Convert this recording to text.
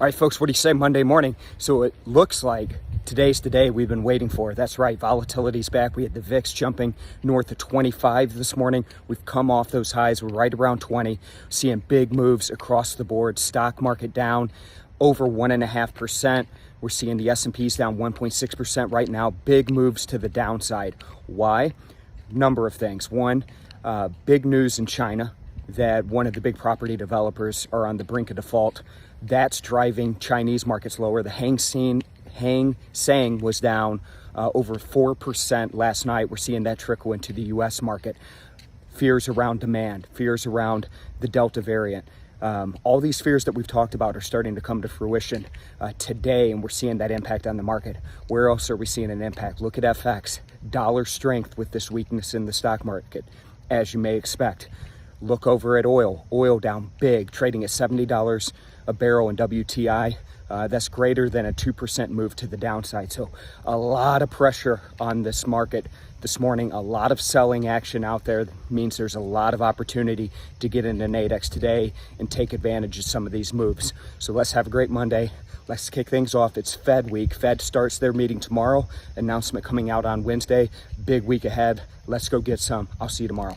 All right, folks, what do you say Monday morning? So it looks like today's the day we've been waiting for. That's right, volatility's back. We had the VIX jumping north of 25 this morning. We've come off those highs. We're right around 20, seeing big moves across the board. Stock market down over 1.5%. We're seeing the S&P's down 1.6% right now. Big moves to the downside. Why? Number of things. One, big news in China that one of the big property developers are on the brink of default. That's driving Chinese markets lower. The Hang Seng was down over 4% last night. We're seeing that trickle into the US market. Fears around demand, fears around the Delta variant. All these fears that we've talked about are starting to come to fruition today, and we're seeing that impact on the market. Where else are we seeing an impact? Look at FX, dollar strength with this weakness in the stock market, as you may expect. Look over at oil down big, trading at $70 a barrel in WTI. That's greater than a 2% move to the downside. So a lot of pressure on this market this morning, a lot of selling action out there. That means there's a lot of opportunity to get into Nadex today and take advantage of some of these moves. So let's have a great Monday. Let's kick things off. It's Fed week. Fed starts their meeting tomorrow. Announcement coming out on Wednesday. Big week ahead. Let's go get some. I'll see you tomorrow.